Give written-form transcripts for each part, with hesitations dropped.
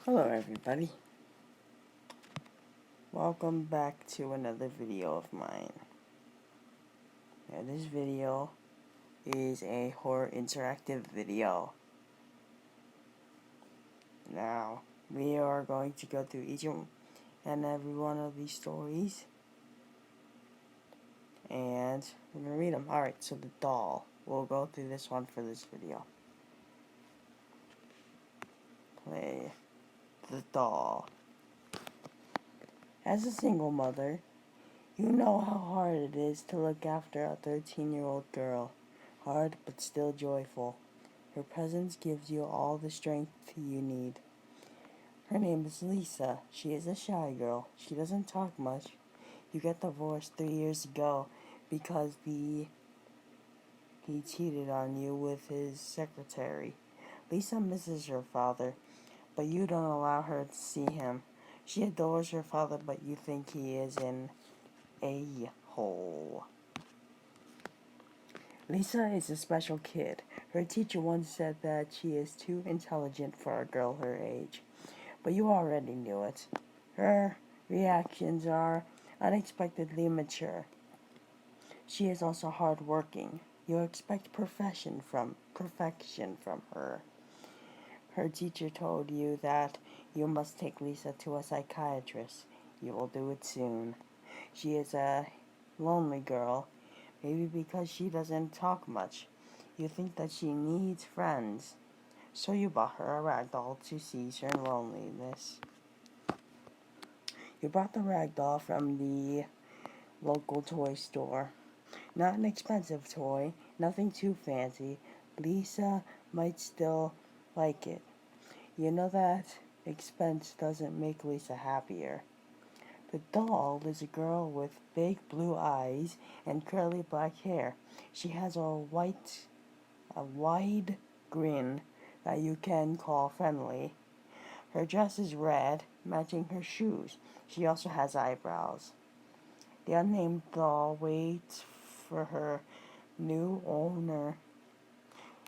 Hello everybody, welcome back to another video of mine. Now this video is a horror interactive video. Now we are going to go through each and every one of these stories and we're going to read them. Alright, so the doll. We'll go through this one for this video. Play the doll. As a single mother, you know how hard it is to look after a 13-year-old girl. Hard but still joyful. Her presence gives you all the strength you need. Her name is Lisa. She is a shy girl. She doesn't talk much. You got divorced 3 years ago because he cheated on you with his secretary. Lisa misses her father, but you don't allow her to see him. She adores her father, but you think he is an a-hole. Lisa is a special kid. Her teacher once said that she is too intelligent for a girl her age. But you already knew it. Her reactions are unexpectedly mature. She is also hardworking. You expect perfection from her. Her teacher told you that you must take Lisa to a psychiatrist. You will do it soon. She is a lonely girl, maybe because she doesn't talk much. You think that she needs friends, so you bought her a rag doll to ease her loneliness. You bought the rag doll from the local toy store. Not an expensive toy, nothing too fancy. Lisa might still like it. You know that expense doesn't make Lisa happier. The doll is a girl with big blue eyes and curly black hair. She has a wide grin that you can call friendly. Her dress is red, matching her shoes. She also has eyebrows. The unnamed doll waits for her new owner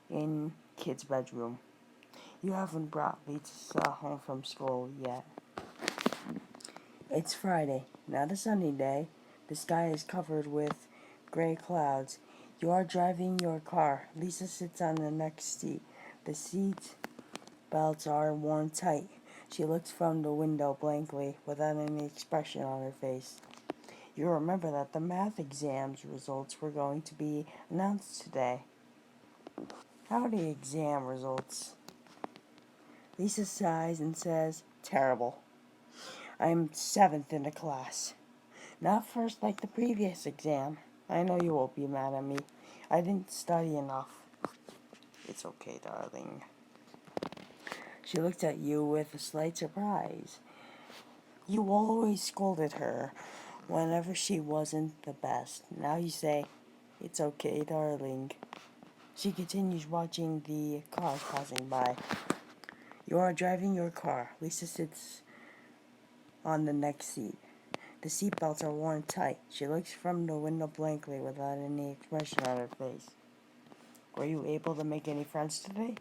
in kid's bedroom. You haven't brought Lisa home from school yet. It's Friday, not a sunny day. The sky is covered with gray clouds. You are driving your car. Lisa sits on the next seat. The seat belts are worn tight. She looks from the window blankly, without any expression on her face. You remember that the math exam's results were going to be announced today. How are the exam results? Lisa sighs and says, terrible. I'm 7th in the class. Not first like the previous exam. I know you won't be mad at me. I didn't study enough. It's okay, darling. She looked at you with a slight surprise. You always scolded her whenever she wasn't the best. Now you say, it's okay, darling. She continues watching the cars passing by. You are driving your car. Lisa sits on the next seat. The seatbelts are worn tight. She looks from the window blankly without any expression on her face. Were you able to make any friends today?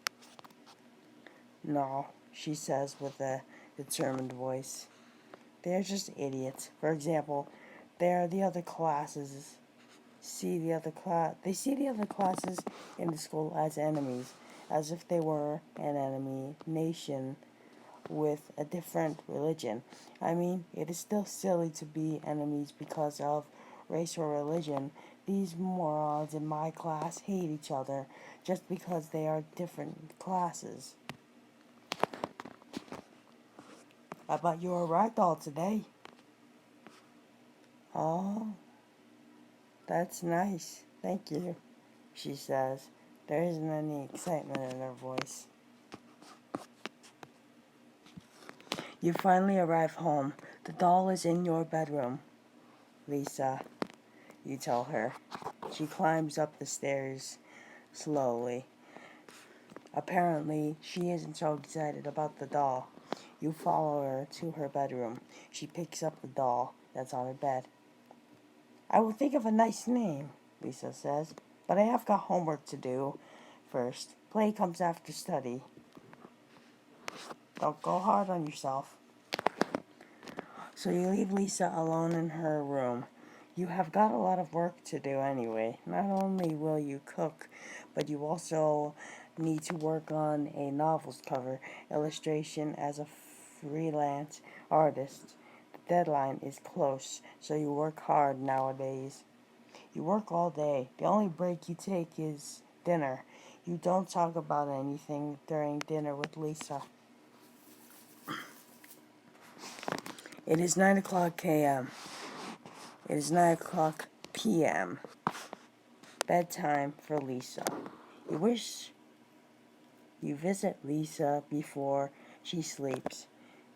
No, she says with a determined voice. They're just idiots. For example, they see the other classes in the school as enemies, as if they were an enemy nation with a different religion. I mean, it is still silly to be enemies because of race or religion. These morons in my class hate each other just because they are different classes. I bought you a rag doll today. Oh, that's nice. Thank you, she says. There isn't any excitement in her voice. You finally arrive home. The doll is in your bedroom. Lisa, you tell her. She climbs up the stairs slowly. Apparently, she isn't so excited about the doll. You follow her to her bedroom. She picks up the doll that's on her bed. I will think of a nice name, Lisa says, but I have got homework to do first. Play comes after study. Don't go hard on yourself. So you leave Lisa alone in her room. You have got a lot of work to do anyway. Not only will you cook, but you also need to work on a novel's cover illustration as a freelance artist. The deadline is close, so you work hard nowadays. You work all day. The only break you take is dinner. You don't talk about anything during dinner with Lisa. It is 9 o'clock a.m. It is 9 o'clock p.m. Bedtime for Lisa. You wish you visit Lisa before she sleeps.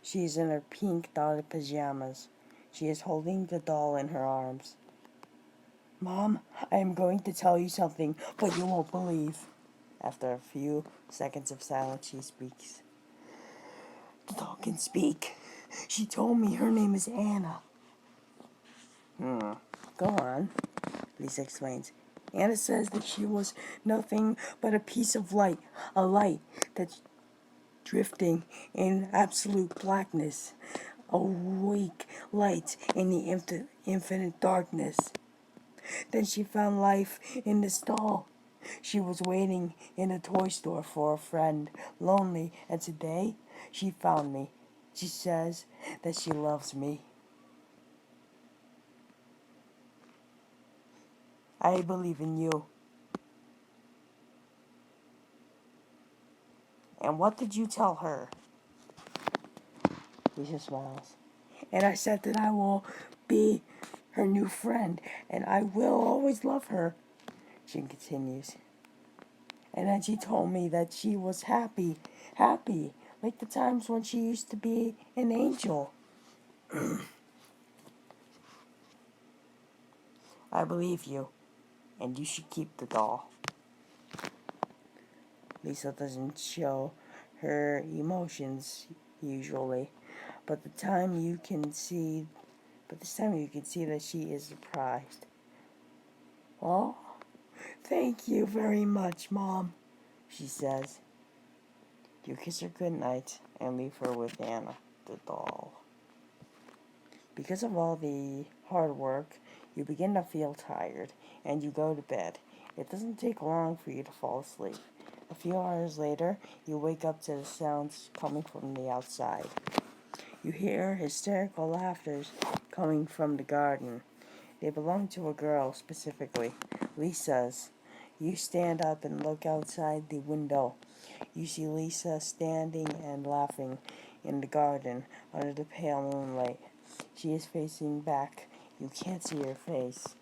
She is in her pink dotted pajamas. She is holding the doll in her arms. Mom, I am going to tell you something, but you won't believe. After a few seconds of silence, she speaks. The doll can speak. She told me her name is Anna. Go on, Lisa explains. Anna says that she was nothing but a piece of light, a light that's drifting in absolute blackness, a weak light in the infinite darkness. Then she found life in the stall. She was waiting in a toy store for a friend, lonely, and today she found me. She says that she loves me. I believe in you. And what did you tell her? Lisa smiles. And I said that I will be her new friend, and I will always love her. She continues. And then she told me that she was happy, like the times when she used to be an angel. I believe you, and you should keep the doll. Lisa doesn't show her emotions usually, but this time you can see that she is surprised. Oh, thank you very much, Mom, she says. You kiss her goodnight and leave her with Anna, the doll. Because of all the hard work, you begin to feel tired, and you go to bed. It doesn't take long for you to fall asleep. A few hours later, you wake up to the sounds coming from the outside. You hear hysterical laughter coming from the garden. They belong to a girl, specifically, Lisa's. You stand up and look outside the window. You see Lisa standing and laughing in the garden under the pale moonlight. She is facing back. You can't see her face.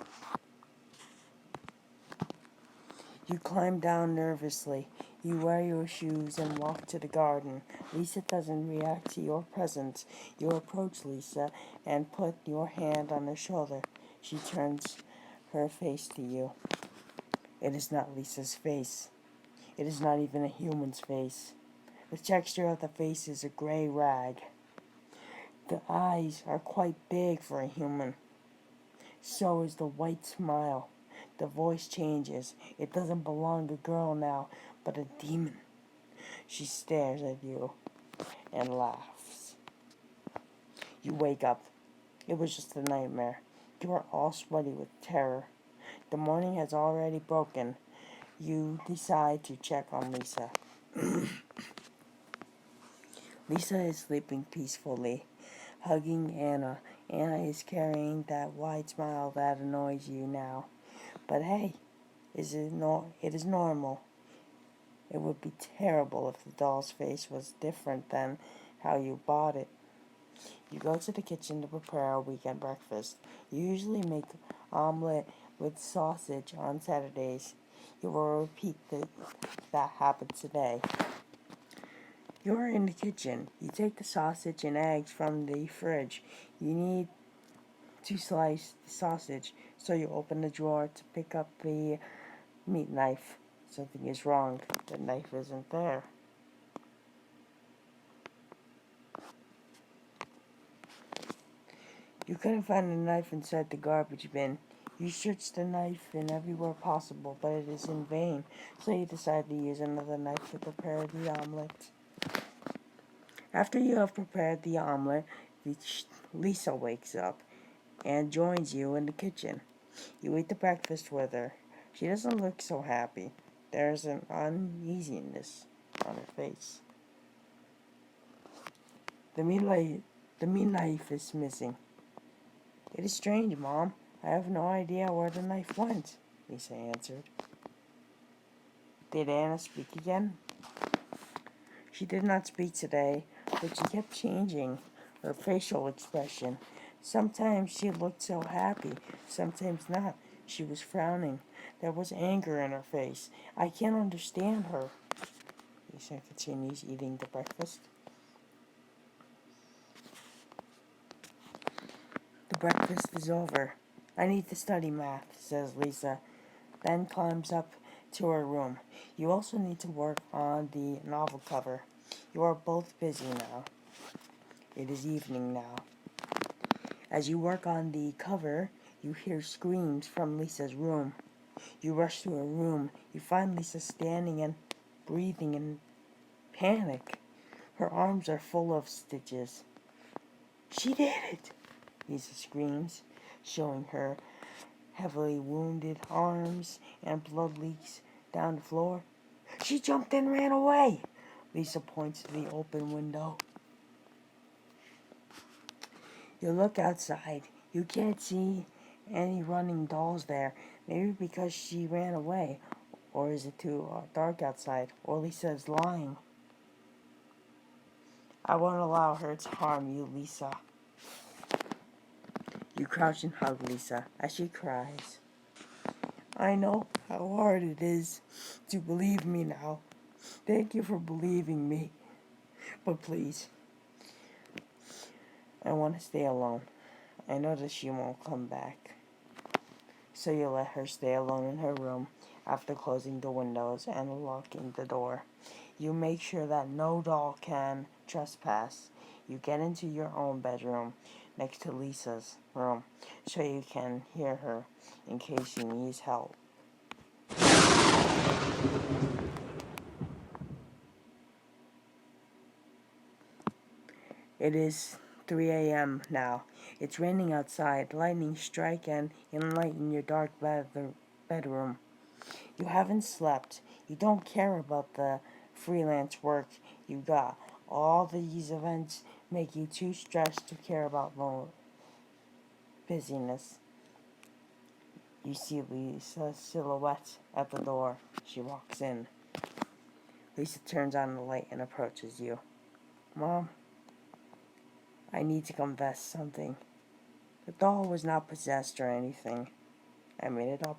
You climb down nervously. You wear your shoes and walk to the garden. Lisa doesn't react to your presence. You approach Lisa and put your hand on her shoulder. She turns her face to you. It is not Lisa's face. It is not even a human's face. The texture of the face is a gray rag. The eyes are quite big for a human. So is the white smile. The voice changes. It doesn't belong to a girl now, but a demon. She stares at you and laughs. You wake up. It was just a nightmare. You are all sweaty with terror. The morning has already broken. You decide to check on Lisa. Lisa is sleeping peacefully, hugging Anna. Anna is carrying that wide smile that annoys you now. But hey, it is normal. It would be terrible if the doll's face was different than how you bought it. You go to the kitchen to prepare a weekend breakfast. You usually make omelet with sausage on Saturdays. You will repeat that happened today. You're in the kitchen. You take the sausage and eggs from the fridge. You need to slice the sausage, so you open the drawer to pick up the meat knife. Something is wrong. The knife isn't there. You couldn't find the knife inside the garbage bin. You search the knife in everywhere possible, but it is in vain, so you decide to use another knife to prepare the omelet. After you have prepared the omelet, Lisa wakes up and joins you in the kitchen. You eat the breakfast with her. She doesn't look so happy. There's an uneasiness on her face. The meat knife is missing. It is strange, Mom. I have no idea where the knife went, Lisa answered. Did Anna speak again? She did not speak today, but she kept changing her facial expression. Sometimes she looked so happy, sometimes not. She was frowning. There was anger in her face. I can't understand her. Lisa continues eating the breakfast. The breakfast is over. I need to study math, says Lisa, then climbs up to her room. You also need to work on the novel cover. You are both busy now. It is evening now. As you work on the cover, you hear screams from Lisa's room. You rush to her room. You find Lisa standing and breathing in panic. Her arms are full of stitches. She did it! Lisa screams, showing her heavily wounded arms, and blood leaks down the floor. She jumped and ran away! Lisa points to the open window. You look outside. You can't see any running dolls there. Maybe because she ran away. Or is it too dark outside? Or Lisa is lying. I won't allow her to harm you, Lisa. You crouch and hug Lisa as she cries. I know how hard it is to believe me now. Thank you for believing me. But please, I want to stay alone. I know that she won't come back. So you let her stay alone in her room after closing the windows and locking the door. You make sure that no doll can trespass. You get into your own bedroom next to Lisa's room so you can hear her in case she needs help. It is 3 a.m. now. It's raining outside. Lightning strike and enlighten your dark bedroom. You haven't slept. You don't care about the freelance work you got. All these events make you too stressed to care about busyness. You see Lisa's silhouette at the door. She walks in. Lisa turns on the light and approaches you. Mom, I need to confess something. The doll was not possessed or anything. I made it up.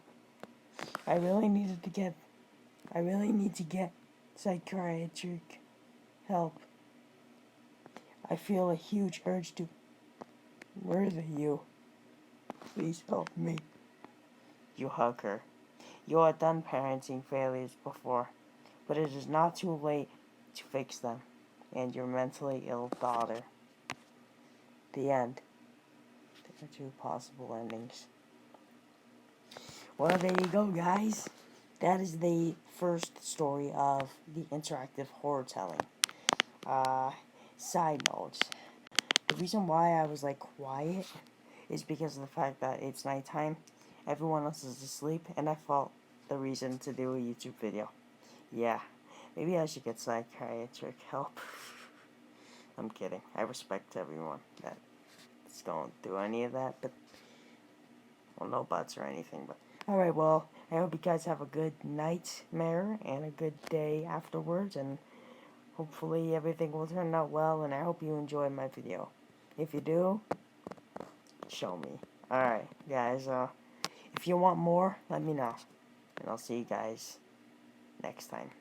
I really need to get psychiatric help. I feel a huge urge to murder you. Please help me. You hug her. You have done parenting failures before, but it is not too late to fix them. And your mentally ill daughter. The end. There are two possible endings. Well, there you go, guys. That is the first story of the interactive horror telling. Side notes. The reason why I was quiet is because of the fact that it's nighttime. Everyone else is asleep, and I felt the reason to do a YouTube video. Yeah, maybe I should get psychiatric help. I'm kidding. I respect everyone that's don't do any of that, but well, no buts or anything. But alright, well, I hope you guys have a good nightmare and a good day afterwards, and hopefully everything will turn out well, and I hope you enjoyed my video. If you do, show me. Alright, guys, if you want more, let me know, and I'll see you guys next time.